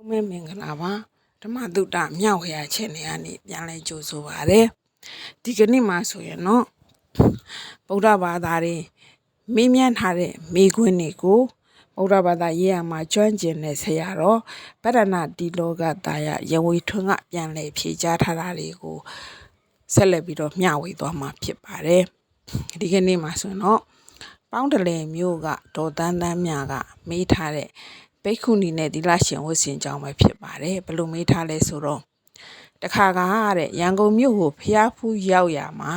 မဲမင်္ဂလာပါဓမ္မတုတ္တမြောက်ဝေယချက်နေကနေပြန်လဲကြိုဆိုပါရစေဒီကနေ့မှာဆိုရင်တော့ဗုဒ္ဓဘာသာတွေမေးမြန်းထားတဲ့မေးခွန်းတွေကိုဗုဒ္ဓဘာသာရေးရာမှာကျွမ်းကျင်တဲ့ဆရာတော်ဗဒ္ဒနာတီလောကတာယရဝေထွန်းကပြန်လဲဖြေကြားထားတာတွေကိုဆက်လက်ပြီးတော့မျှဝေသွားမှာဖြစ်ပါတယ်ဒီကနေ့မှာဆိုတော့ပေါင်းတလဲမျိုးကဒေါ်တန်းတန်းမြကမေးထားတဲ့ဘိက္ခုနီနဲ့သီလရှင်ဝတ်ဆင်ကြောင်းပဲဖြစ်ပါတယ်ဘယ်လိုမေးထားလဲဆိုတော့တခါကတဲ့ရန်ကုန်မြို့ကိုဖျားဖူးရောက်ရမှာ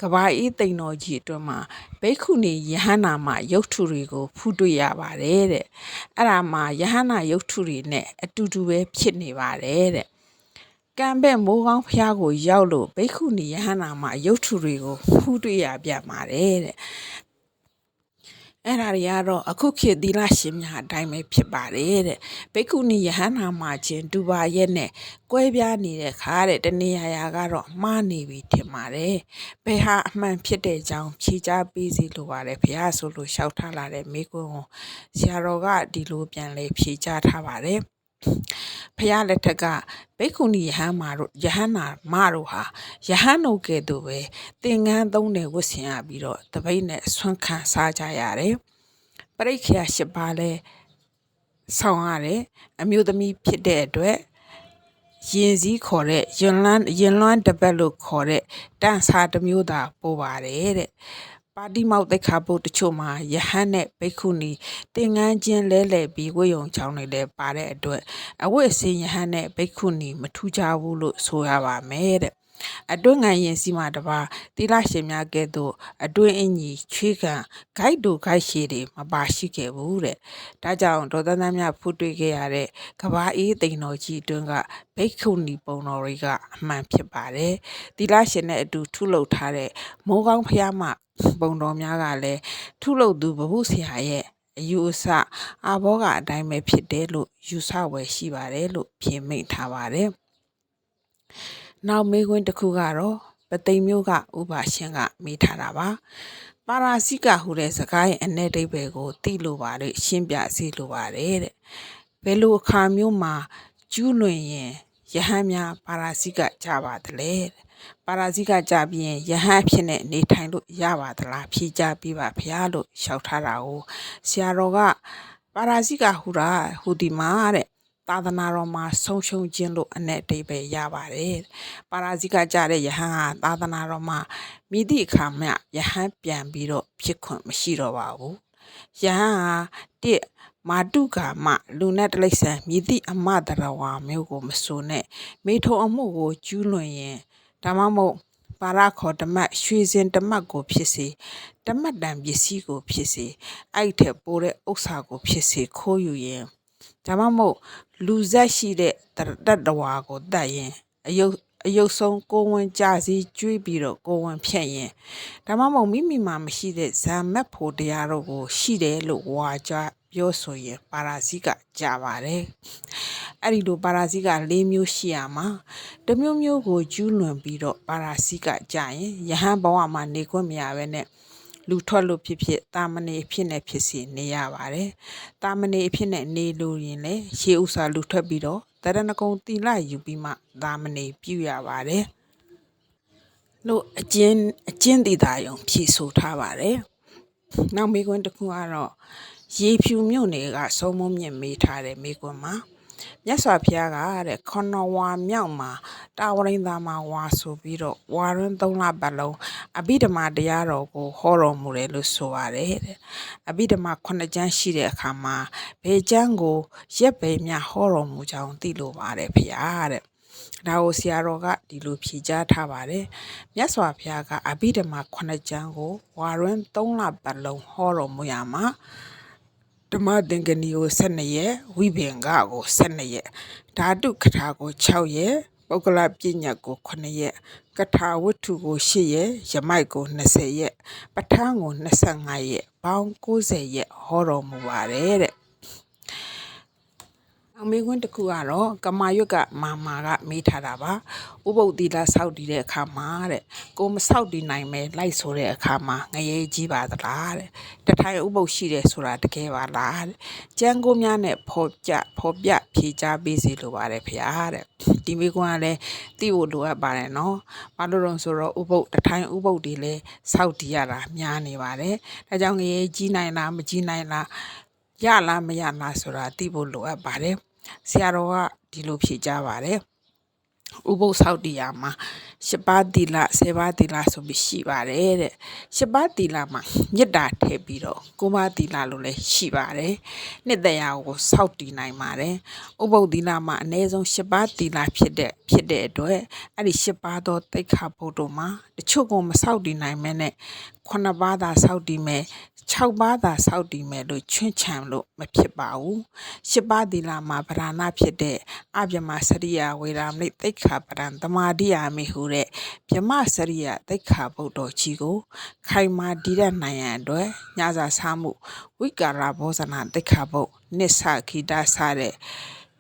ကဘာအေးတိန်တော်ကြီးအတွင်းမှာဘိက္ခုနီယဟန္တာမှာရုပ်ထုတွေကိုဖူးတွေ့ရပါတယ်တဲ့အဲ့ဒါမှာယဟန္တာရုပ်ထုတွေနဲ့အတူတူပဲဖြစ်နေပါတယ်တဲ့ကံပဲ့မိုးကောင်းဖျားကိုရောက်လို့ဘိက္ခုနီယဟန္တာမှာရုပ်ထုတွေကိုဖူးတွေ့ရပြန်ပါတယ်တဲ့အဲ့ဒါတွေကတော့အခုခေတ်သီလရှင်များအတိုင်းပဲဖြစ်ပါတယ်တဲ့ဘိက္ခုနီယဟန္တာမှာချင်းဒူပါရဲ့နဲ့ကွဲပြားနေတဲ့ခါတဲ့တနေရာကတော့မှားနေပြီထင်ပါတယ်ဘယ်ဟာအမှန်ဖြစ်တဲ့ကြောင်းဖြေကြားပေးစီလိုပါတယ်ဘုရားဆိုလို့လျှောက်ထားလာတဲ့မိကွန်းကိုဆရာတော်ကဒီလိုပြန်လေဖြေကြားထားပါတယ်ဖျားလက်ထက်ကဘိက္ခုနီယဟန်မာတို့ယဟန်နာမတို့ဟာယဟန်တို့ကဲ့သို့ပဲသင်္ကန်းသုံးတယ်ဝတ်ဆင်ရပြီးတော့တပိတ်နဲ့ဆွမ်းခံစားကြရတယ်ပရိက္ခယာ၈ပါးလဲဆောင်ရတယ်အမျိုးသမီးဖြစ်တဲ့အတွက်ရင်စည်းခေါ်တဲ့ရင်လွမ်းတပတ်လို့ခေါ်တဲ့တန်စာတစ်မျိုးသာပို့ပါတယ်တဲ့ပါတိမောက်သိက္ခာပုဒ်တချို့မှာယဟန်နဲ့ဘိက္ခုနီသင်္ကန်းချင်းလဲလှယ်ပြီးဝိယုံချောင်းတွေလည်းပါတဲ့အတွက်အဝတ်အစင်ယဟန်နဲ့ဘိက္ခုနီမထူးခြားဘူးလို့ဆိုရပါမယ်တဲ့အတွင်းငံရင်စီမှာတပါသီလရှင်များကဲ့သို့အတွင်းအင်ကြီးချွေးခံဂိုက်တူဂိုက်ရှည်တွေမပါရှိခဲ့ဘူးတဲ့ဒါကြောင့်ဒေါသနမြဖူးတွေ့ခဲ့ရတဲ့ကဘာအေးတိန်တော်ကြီးအတွင်းကဘိက္ခုနီပုံတော်တွေကအမှန်ဖြစ်ပါတယ်သီလရှင်နဲ့အတူထုလုပ်ထားတဲ့မိုးကောင်းဖျားမှပုံတော်များကလည်းထုလုပ်သူဘဟုဆရာရဲ့အယူအဆအာဘောကအတိုင်းပဲဖြစ်တယ်လို့ယူဆဝယ်ရှိပါတယ်လို့ပြင်မိတ်ထားပါတယ်နောက်မေးခွန်းတစ်ခုကတော့ပသိမ်မျိုးကဥပါရှင်ကမေးထားတာပါပါရာဇိကဟူတဲ့စကားရဲ့အ내တိပ္ပယ်ကိုသိလို့ပါလေရှင်းပြစီလိုပါတယ်တဲ့ဘယ်လိုအခါမျိုးမှာကျူးလွန်ရင်ယဟန်များပါရာဇိကကြပါသလဲပါရာဇိကကြပြီးရင်ယဟန်အဖြစ်နဲ့နေထိုင်လို့ရပါသလားဖြေကြပြပါဗျာလို့လျှောက်ထားတာကိုဆရာတော်ကပါရာဇိကဟူတာဟူဒီမှာတဲ့သာသနာတော်မှာဆုံးရှုံးခြင်းလို့အ내အဓိပ္ပာယ်ရပါတယ်ပါရာဇိကကြတဲ့ယဟန်ဟာသာသနာတော်မှာမိသည့်အခါမှယဟန်ပြန်ပြီးတော့ဖြစ်ခွင့်မရှိတော့ပါဘူးယဟန်ဟာတစ်မာတုကာမလူနဲ့တိရစ္ဆာန်မြည်သည့်အမတရဝါမျိုးကိုမဆိုနဲ့မိထုံအမှုကိုကျူးလွန်ရင်ဒါမှမဟုတ်ပါရခေါ်ဓမ္မရွှေစင်ဓမ္မကိုဖြစ်စေဓမ္မတန်ပစ္စည်းကိုဖြစ်စေအဲ့ထက်ပိုတဲ့ဥစ္စာကိုဖြစ်စေခိုးယူရင်ဒါမှမဟုတ်လူဇက်ရှိတဲ့တတ္တဝါကိုတတ်ရင်အယုတ်ဆုံးကိုဝင်ကြစီကျွေးပြီးတော့ကိုဝင်ဖြတ်ရင်ဒါမှမဟုတ်မိမိမှာမရှိတဲ့ဇာမက်ဖို့တရားတို့ကိုရှိတယ်လို့ဝါကြပြောဆိုရင်ပါရာဇိကကြပါတယ်အဲ့ဒီလိုပါရာဇိက၄မျိုးရှိရမှာတစ်မျိုးမျိုးကိုကျူးလွန်ပြီးတော့ပါရာဇိကကြရင်ယဟန်ဘဝမှာနေခွင့်မရဘဲနဲ့လူထွက်လို့ဖြစ်ဖြစ်တာမဏေအဖြစ်နဲ့ဖြစ်စီနေရပါတယ်တာမဏေအဖြစ်နဲ့နေလို့ရင်လေရှေးဥစွာလူထွက်ပြီးတော့တရဏဂုံတိလယူပြီးမှတာမဏေပြုရပါတယ်လို့အကျဉ်တိတာယုံဖြေဆိုထားပါတယ်နောက်မိကွန်းတစ်ခုကတော့ရေဖြူမြို့နယ်ကစုံမုံမြင့်မေးထားတဲ့မိကွန်းမှာမြတ်စွာဘုရားကတဲ့ခဏဝါမြောက်မှာတာဝရိန်သာမှာဝါဆိုပြီးတော့ဝါရင်း3လပတ်လုံးအဘိဓမ္မာတရားတော်ကိုဟောတော်မူတယ်လို့ဆိုပါတယ်တဲ့အဘိဓမ္မာ9ကျမ်းရှိတဲ့အခါမှာဘယ်ကျမ်းကိုရက်ပဲများဟောတော်မူကြောင်းသိလို့ပါတယ်ဖေဟာတဲ့ဒါကိုဆရာတော်ကဒီလိုဖြေကြားထားပါတယ်မြတ်စွာဘုရားကအဘိဓမ္မာ9ကျမ်းကိုဝါရင်း3လပတ်လုံးဟောတော်မူရမှာဓမ္မသင်္ကနီကို12ရက်ဝိဘင်္ဂကို12ရက်ဓာတုကထာကို6ရက်ပုဂ္ဂလပညာကို9ရက်ကထာဝတ္ထုကို8ရက်ယမိုက်ကို20ရက်ပဋ္ဌာန်းကို25ရက်ပေါင်း90ရက်ဟောတော်မူပါတယ်တဲ့ အမေကွန်းတစ်ခုကတော့ကမာရွက်ကမာကမေးထားတာပါဥပုပ်သီလစောက်တည်တဲ့အခါမှာတဲ့ကိုမစောက်တည်နိုင်မဲလိုက်ဆိုတဲ့အခါမှာငရေကြီးပါသလားတဲ့တထိုင်ဥပုပ်ရှိတယ်ဆိုတာတကယ်ပါလားတဲ့ကျန်းကိုများနဲ့ဖော်ပြဖြေချပေးစီလိုပါတယ်ဖေဟာတဲ့ဒီမေကွန်းကလည်းသိဖို့လိုအပ်ပါတယ်နော်ဘာလို့လဲဆိုတော့ဥပုပ်တထိုင်ဥပုပ်တွေလည်းစောက်တည်ရတာများနေပါတယ်ဒါကြောင့်ငရေကြီးနိုင်လားမကြီးနိုင်လားရလားမရလားဆိုတာသိဖို့လိုအပ်ပါတယ်ဆရာတော်ကဒီလိုဖြေကြပါတယ်ဥပုပ်ဆောက်တရားမှာ8ပါးသီလ10ပါးသီလဆိုပြီးရှိပါတယ်တဲ့8ပါးသီလမှာမေတ္တာထည့်ပြီးတော့9ပါးသီလလို့လည်းရှိပါတယ်နှစ်တရားကိုဆောက်တည်နိုင်ပါတယ်ဥပုပ်သီလမှာအနည်းဆုံး8ပါးသီလဖြစ်တဲ့အတွက်အဲ့ဒီ8ပါးသောတိခါဘုဒ္ဓမှာတချို့ကမဆောက်တည်နိုင်မဲနဲ့9ပါးသာဆောက်တည်မယ်6ပါးသာစောက်တည်မယ်လို့ချွန့်ချံလို့မဖြစ်ပါဘူး10ပါးသီလမှာဗราဏဖြစ်တဲ့အဗျမစရိယဝေရာမိတ်သိက္ခာပဒံသမာဓိယာမိဟုတဲ့ဗျမစရိယသိက္ခာဘုဒ္ဓကြီးကိုခိုင်မာတည်တဲ့နိုင်ရန်အတွက်ညစာစားမှုဝိကာရဘောဇနာသိက္ခာဘုတ်နစ္စခိတစတဲ့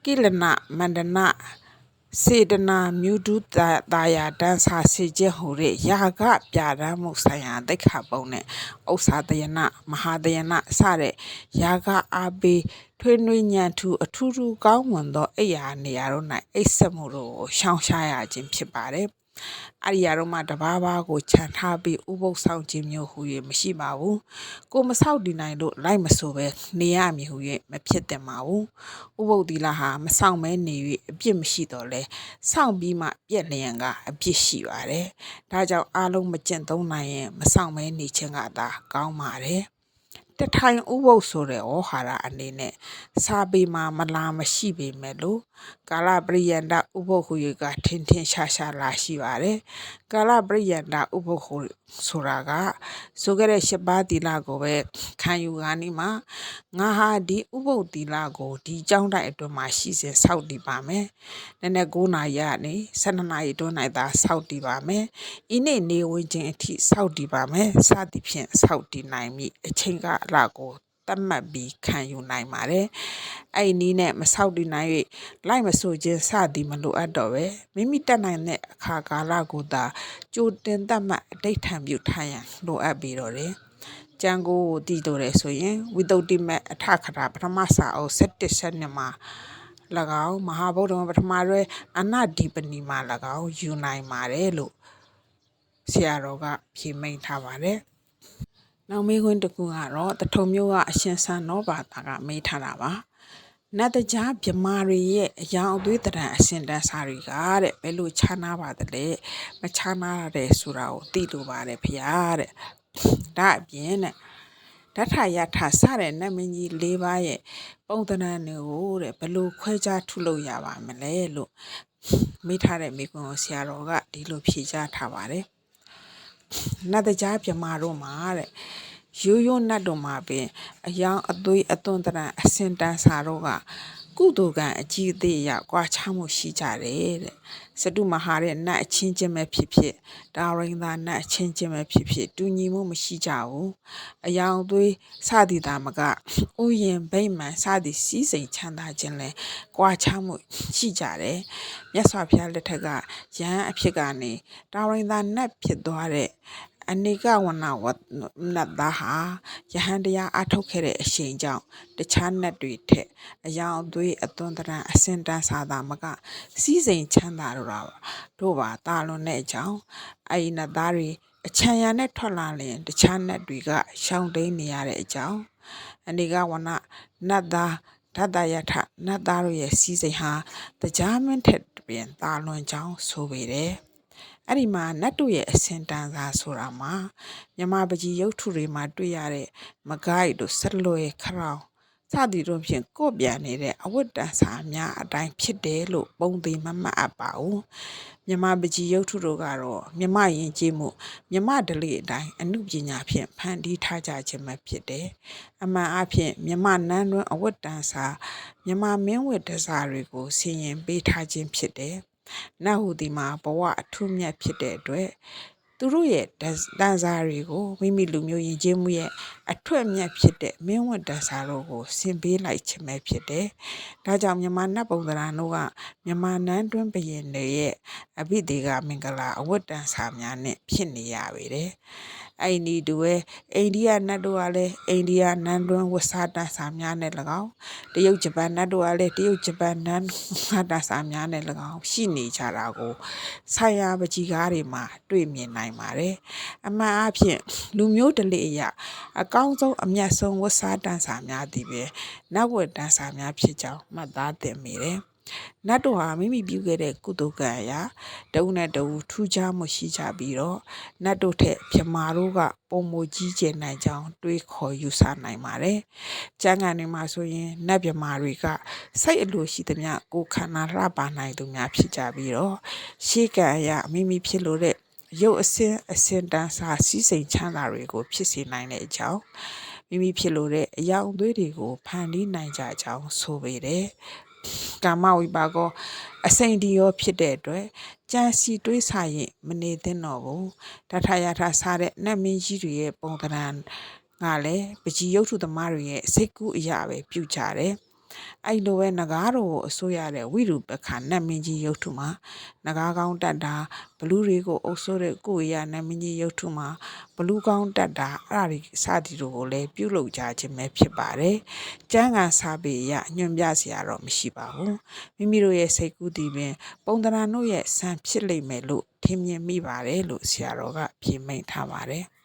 ကိလနမန္တနာစေတနာမြုဒုတာယာတန်းစာစေခြင်းဟူတဲ့ယာကပြာဒမ်းမှုဆိုင်ရာသိက္ခာပုံနဲ့ဥစ္စာတယနာမဟာတယနာစတဲ့ယာကအာပေထွေးနွေးညံထူအထူးထူးကောင်းမွန်သောအိယာနေရာတို့၌အိပ်ဆက်မှုတို့ကိုရှောင်ရှားရခြင်းဖြစ်ပါတယ်အရိယာတို့မှတဘာဘာကိုခြံထားပြီးဥပုပ်ဆောင်ခြင်းမျိုးဟူ၍မရှိပါဘူးကိုမဆောက်တည်နိုင်လို့လိုက်မဆိုပဲနေရမည်ဟူ၍မဖြစ်သင့်ပါဘူးဥပုပ်သီလဟာမဆောင်မဲနေ၍အပြစ်မရှိတော့လဲစောင့်ပြီးမှပြက်လျင်ကအပြစ်ရှိပါတယ်ဒါကြောင့်အားလုံးမကျင့်သုံးနိုင်ရင်မဆောင်မဲနေခြင်းကသာကောင်းပါတယ်တထိုင်ဥပုပ်ဆိုတဲ့ဩဟာရအနေနဲ့စာပေမှာမလာမရှိပေမဲ့လို့ကာလပရိယန္တဥပုပ်ဟူ၍ကထင်ထင်ရှားရှားလာရှိပါတယ်ကာလပရိယန္တဥပုပ်ဟူဆိုတာကဆိုခဲ့တဲ့8ပါးသီလကိုပဲခံယူကားနီးမှာငါဟာဒီဥပုပ်သီလကိုဒီကြောင်းတိုက်အတွင်းမှာရှိစဉ်စောက်တည်ပါမယ်နည်းနည်း9နာရီကနေ12နာရီအတွင်း၌သာစောက်တည်ပါမယ်ဤနေ့နေဝင်ခြင်းအထိစောက်တည်ပါမယ်စသည်ဖြင့်စောက်တည်နိုင်မည်အချိန်ကအလားကိုတတ်မှတ်ပြီးခံယူနိုင်ပါတယ်အဲ့ဒီနဲ့မဆောက်တည်နိုင်၍လိုက်မဆိုခြင်းစသည်မလိုအပ်တော့ပဲမိမိတက်နိုင်တဲ့အခါကာလကိုသာကြိုတင်တတ်မှတ်အတိတ်ထံပြုထားရန်လိုအပ်ပြီးတော့တယ်ကျန်ကိုတည်တော်တယ်ဆိုရင်ဝိသုဒ္ဓိမအထခရာပထမစာအုပ်7ဆက်နှစ်မှာ၎င်းမဟာဗုဒ္ဓပထမရွယ်အနဒီပဏီမှာ၎င်းယူနိုင်ပါတယ်လို့ဆရာတော်ကဖြေမိန့်ထားပါတယ်နောက်မေးခွန်းတစ်ခုကတော့တထုံမျိုးကအရှင်ဆန်နောဘာသာကမေးထားတာပါနတ်တကြားမြမာတွေရဲ့အယောင်အသွေးတရံအစဉ်တန်းစာတွေကတဲ့ဘယ်လိုခြားနာပါသလဲမခြားနာရတယ်ဆိုတာကိုသိလို့ပါတယ်ဖေဟာတဲ့ဒါအပြင်တဲ့ဓာထယထစတဲ့နတ်မင်းကြီး၄ပါးရဲ့ပုံသဏ္ဍာန်တွေကိုတဲ့ဘယ်လိုခွဲခြားထုလို့ရပါမလဲလို့မေးထားတဲ့မိကွန်းကိုဆရာတော်ကဒီလိုဖြေကြားထားပါတယ်နတ်တကြားမြမာတို့မှာတဲ့ရိုးနတ်တို့မှာပင်အယောင်အသွေးအသွင်တရံအစင်တန်းစာတို့ကကုသိုလ်ကံအကြီးအသေးရကွာခြားမှုရှိကြတယ်တဲ့စတုမဟာတဲ့နတ်အချင်းချင်းပဲဖြစ်ဖြစ်တာရိန်သာနတ်အချင်းချင်းပဲဖြစ်ဖြစ်တူညီမှုမရှိကြဘူးအယောင်သွေးစသည်သာမကဥယျင်ဗိမာန်စသည်စီးစိမ်ချမ်းသာခြင်းလဲကွာခြားမှုရှိကြတယ်မြတ်စွာဘုရားလက်ထက်ကယဟန်အဖြစ်ကနေတာရိန်သာနတ်ဖြစ်သွားတဲ့အနိကဝနနတ်သားဟာယဟန်တရားအထုတ်ခဲ့တဲ့အရှိန်ကြောင့်တခြားနတ်တွေထက်အယောင်အသွေးအသွင်တရံအစင်တန်းစာသာမကစီးစိမ်ချမ်းသာတို့ပါတာလွန်တဲ့အကြောင်းအဲ့ဒီနတ်သားတွေအချမ်းရံနဲ့ထွက်လာရင်တခြားနတ်တွေကရှောင်တိန်နေရတဲ့အကြောင်းအနိကဝနနတ်သားဓာတယထနတ်သားတို့ရဲ့စီးစိမ်ဟာတရားမင်းထက်ပြင်တာလွန်ကြောင်းဆိုပေတယ်အဲ့ဒီမှာနတ်တို့ရဲ့အစင်တန်းစာဆိုတာမှာမြမပကြီးရုပ်ထုတွေမှာတွေ့ရတဲ့မဂိုက်တို့ဆက်လွယ်ခရောင်စသည်တို့ဖြင့်ကို့ပြန်နေတဲ့အဝတ်တန်စာများအတိုင်းဖြစ်တယ်လို့ပုံသေးမမှတ်အပ်ပါဘူးမြမပကြီးရုပ်ထုတို့ကတော့မြမယဉ်ကျေးမှုမြမဓလေ့အတိုင်းအမှုပညာဖြင့်ဖန်တီးထားကြခြင်းပဲဖြစ်တယ်အမှန်အဖြစ်မြမနန်းတွင်အဝတ်တန်စာမြမမင်းဝတ်တစားတွေကိုဆင်ရင်ပေးထားခြင်းဖြစ်တယ်နတ်ဟူဒီမှာဘဝအထုမြတ်ဖြစ်တဲ့အတွက်သူတို့ရဲ့တန်စာတွေကိုမိမိလူမျိုးယဉ်ကျေးမှုရဲ့ အထွတ်မြတ်ဖြစ်တဲ့မင်းဝတ်တန်စာတို့ကိုဆင်ပေးလိုက်ခြင်းပဲဖြစ်တယ်။ဒါကြောင့်မြန်မာနတ်ပုံသဏ္ဍာန်တို့ကမြန်မာနန်းတွင်းဘုရင်တွေရဲ့အဘိဓေကမင်္ဂလာအဝတ်တန်စာများနဲ့ဖြစ်နေရပေတယ်။အဲ့ဒီတူပဲအိန္ဒိယနတ်တို့ကလည်းအိန္ဒိယနန်းတွင်းဝတ်စားတန်စာများနဲ့၎င်းတရုတ်ဂျပန်နတ်တို့ကလည်းတရုတ်ဂျပန်နန်းတန်စာများနဲ့၎င်းရှိနေကြတာကိုဆိုင်ရာပကြီးကားတွေမှာတွေ့မြင်နိုင်ပါတယ်။အမှန်အဖြစ်လူမျိုးဓလေ့အရအကောင်းဆုံးအမြတ်ဆုံးဝတ်စားတန်စာများသည်ပဲနတ်ဝတ်တန်စာများဖြစ်ကြောင်းမှတ်သားသင့်မိတယ်။နတ်တို့ဟာမိမိပြုခဲ့တဲ့ကုသိုလ်ကံအရာတဦးနဲ့တဦးထူးခြားမှုရှိကြပြီးတော့နတ်တို့ထက်မြမာတို့ကပုံမကြီးကျယ်နိုင်ကြောင်းတွေးခေါ်ယူဆနိုင်ပါတယ်။ကျမ်းဂန်တွေမှာဆိုရင်နတ်မြမာတွေကစိတ်အလိုရှိသမျှကိုခန္ဓာလှပနိုင်သူများဖြစ်ကြပြီးတော့ရှေးကံအရာမိမိဖြစ်လို့တဲ့ရုပ်အစင်တန်းစာစီးစိမ်ချမ်းသာတွေကိုဖြစ်စေနိုင်တဲ့အကြောင်းမိမိဖြစ်လို့တဲ့အယောင်အသွေးတွေကိုဖန်တီးနိုင်ကြကြောင်းဆိုပေတယ်။ကာမဝိပါကောအစိမ့်ဒီရောဖြစ်တဲ့အတွက်ကြံစီတွေးဆရင်မနေသင့်တော့ဘူးတထရထစားတဲ့နတ်မင်းကြီးတွေရဲ့ပုံသဏ္ဍာန်ကလည်းပကြီးရုပ်ထုသမားတွေရဲ့စိတ်ကူးအရာပဲပြုကြတယ်အဲ့လိုပဲငကားတို့ကိုအစိုးရတဲ့ဝိရုပခါနတ်မင်းကြီးရုပ်ထုမှာငကားကောင်းတတ်တာဘလူးတွေကိုအုပ်စိုးတဲ့ကိုရနတ်မင်းကြီးရုပ်ထုမှာဘလူးကောင်းတတ်တာအဲ့ဒါတွေစသည်တို့ကိုလည်းပြုလုပ်ကြခြင်းပဲဖြစ်ပါတယ်။ကျမ်းဂန်စာပေအရညွှန်ပြစရာတော့မရှိပါဘူး။မိမိတို့ရဲ့စိတ်ကူးတည်ပင်ပုံသဏ္ဍာန်တို့ရဲ့စံဖြစ်လိမ့်မယ်လို့ထင်မြင်မိပါတယ်လို့ဆရာတော်ကပြင်မိန့်ထားပါတယ်။